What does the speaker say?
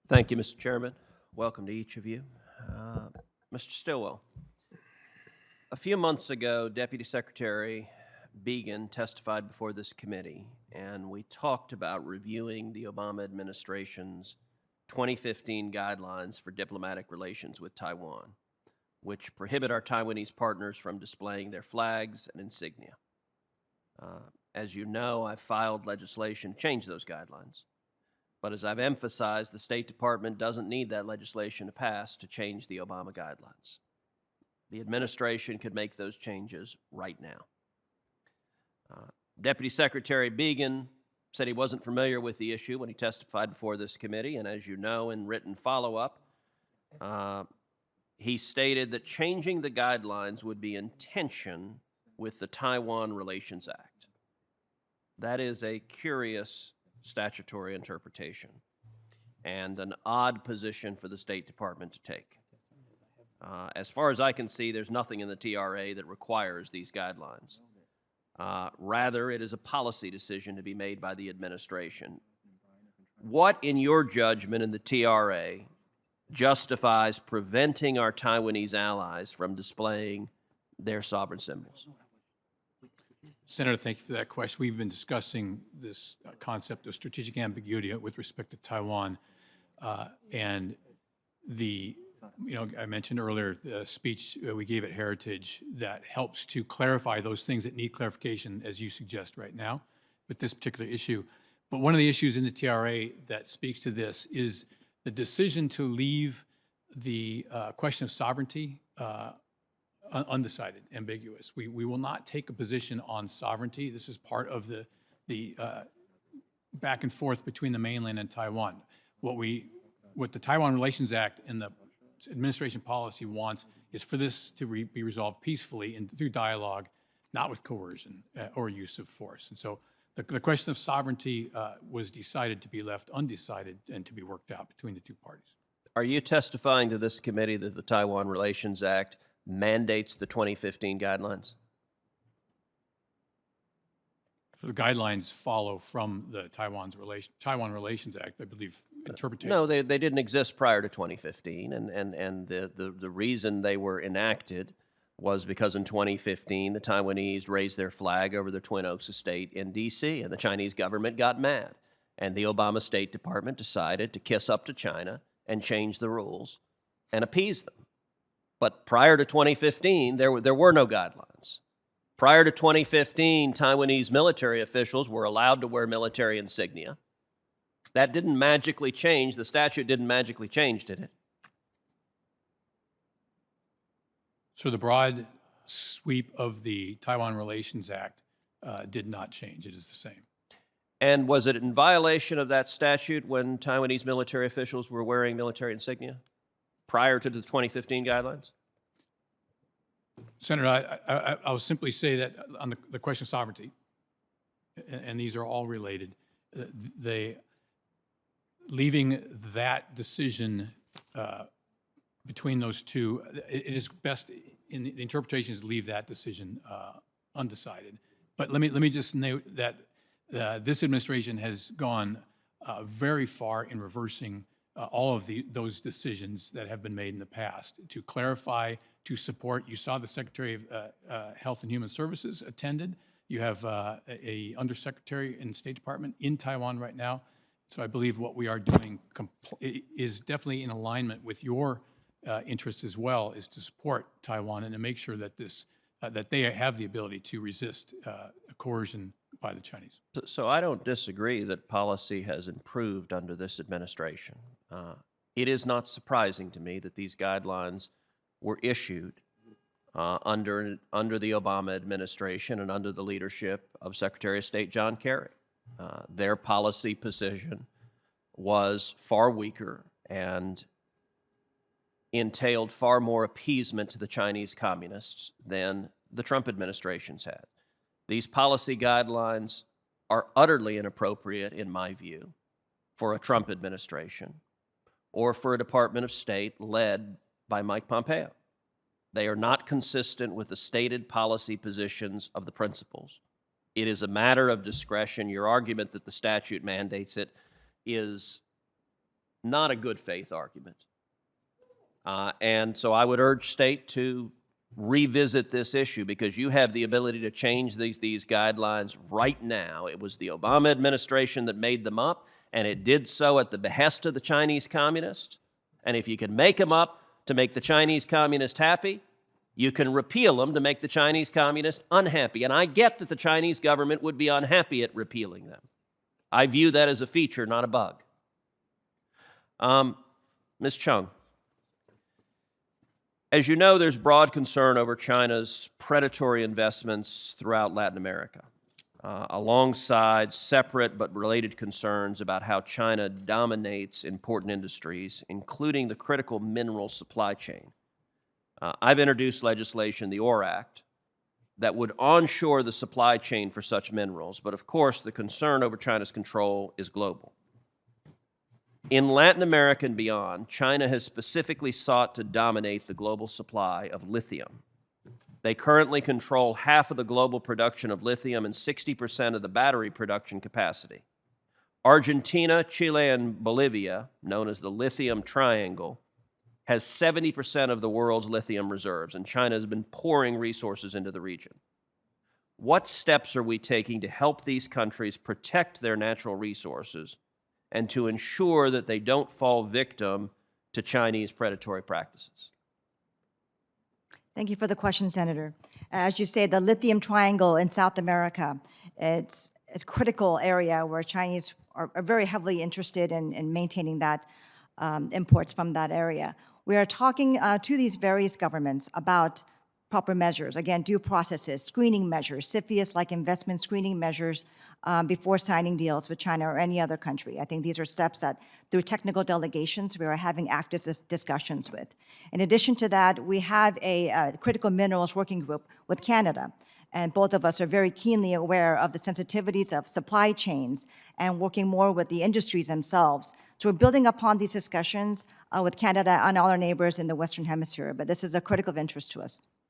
Thank you, Mr. Chairman. Welcome to each of you. Mr. Stillwell, a few months ago, Deputy Secretary Began testified before this committee, and we talked about reviewing the Obama administration's 2015 guidelines for diplomatic relations with Taiwan, which prohibit our Taiwanese partners from displaying their flags and insignia. As you know, I filed legislation to change those guidelines. But as I've emphasized, the State Department doesn't need that legislation to pass to change the Obama guidelines. The administration could make those changes right now. Deputy Secretary Began said he wasn't familiar with the issue when he testified before this committee, and as you know, in written follow-up, he stated that changing the guidelines would be in tension with the Taiwan Relations Act. That is a curious statutory interpretation and an odd position for the State Department to take. As far as I can see, there's nothing in the TRA that requires these guidelines. Rather, it is a policy decision to be made by the administration. What, in your judgment, in the TRA justifies preventing our Taiwanese allies from displaying their sovereign symbols? Senator, thank you for that question. We've been discussing this concept of strategic ambiguity with respect to Taiwan. And I mentioned earlier the speech we gave at Heritage that helps to clarify those things that need clarification, as you suggest right now, with this particular issue. But one of the issues in the TRA that speaks to this is the decision to leave the question of sovereignty undecided, ambiguous. We will not take a position on sovereignty. This is part of the back and forth between the mainland and Taiwan. What the Taiwan Relations Act and the administration policy wants is for this to be resolved peacefully and through dialogue, not with coercion or use of force. And so the question of sovereignty was decided to be left undecided and to be worked out between the two parties. Are you testifying to this committee that the Taiwan Relations Act mandates the 2015 guidelines? So the guidelines follow from the Taiwan Relations Act, I believe, interpretation. No, they didn't exist prior to 2015, and the reason they were enacted was because in 2015, the Taiwanese raised their flag over the Twin Oaks estate in D.C., and the Chinese government got mad. And the Obama State Department decided to kiss up to China and change the rules and appease them. But prior to 2015, there were no guidelines. Prior to 2015, Taiwanese military officials were allowed to wear military insignia. That didn't magically change. The statute didn't magically change, did it? So the broad sweep of the Taiwan Relations Act did not change. It is the same. And was it in violation of that statute when Taiwanese military officials were wearing military insignia prior to the 2015 guidelines? Senator, I'll simply say that on the question of sovereignty, and these are all related, leaving that decision between those two, it is best in the interpretation is leave that decision undecided. But let me just note that this administration has gone very far in reversing all of those decisions that have been made in the past to clarify, to support. You saw the Secretary of Health and Human Services attended. You have a Undersecretary in the State Department in Taiwan right now. So I believe what we are doing is definitely in alignment with your interests as well, is to support Taiwan and to make sure that that they have the ability to resist coercion by the Chinese. So I don't disagree that policy has improved under this administration. It is not surprising to me that these guidelines were issued under the Obama administration and under the leadership of Secretary of State John Kerry. Their policy position was far weaker and entailed far more appeasement to the Chinese communists than the Trump administration's had. These policy guidelines are utterly inappropriate, in my view, for a Trump administration or for a Department of State led by Mike Pompeo. They are not consistent with the stated policy positions of the principals. It is a matter of discretion. Your argument that the statute mandates it is not a good faith argument. And so I would urge state to revisit this issue because you have the ability to change these guidelines right now. It was the Obama administration that made them up, and it did so at the behest of the Chinese communists. And if you can make them up to make the Chinese communists happy, you can repeal them to make the Chinese communists unhappy. And I get that the Chinese government would be unhappy at repealing them. I view that as a feature, not a bug. Ms. Chung, as you know, there's broad concern over China's predatory investments throughout Latin America, alongside separate but related concerns about how China dominates important industries, including the critical mineral supply chain. I've introduced legislation, the ORE Act, that would onshore the supply chain for such minerals, but of course the concern over China's control is global. In Latin America and beyond, China has specifically sought to dominate the global supply of lithium. They currently control half of the global production of lithium and 60% of the battery production capacity. Argentina, Chile, and Bolivia, known as the Lithium Triangle, has 70% of the world's lithium reserves, and China has been pouring resources into the region. What steps are we taking to help these countries protect their natural resources and to ensure that they don't fall victim to Chinese predatory practices? Thank you for the question, Senator. As you say, the Lithium Triangle in South America, it's a critical area where Chinese are very heavily interested in maintaining that imports from that area. We are talking to these various governments about proper measures, again, due processes, screening measures, CFIUS-like investment screening measures before signing deals with China or any other country. I think these are steps that, through technical delegations, we are having active discussions with. In addition to that, we have a critical minerals working group with Canada, and both of us are very keenly aware of the sensitivities of supply chains and working more with the industries themselves. So we're building upon these discussions with Canada and all our neighbors in the Western Hemisphere, but this is a critical of interest to us.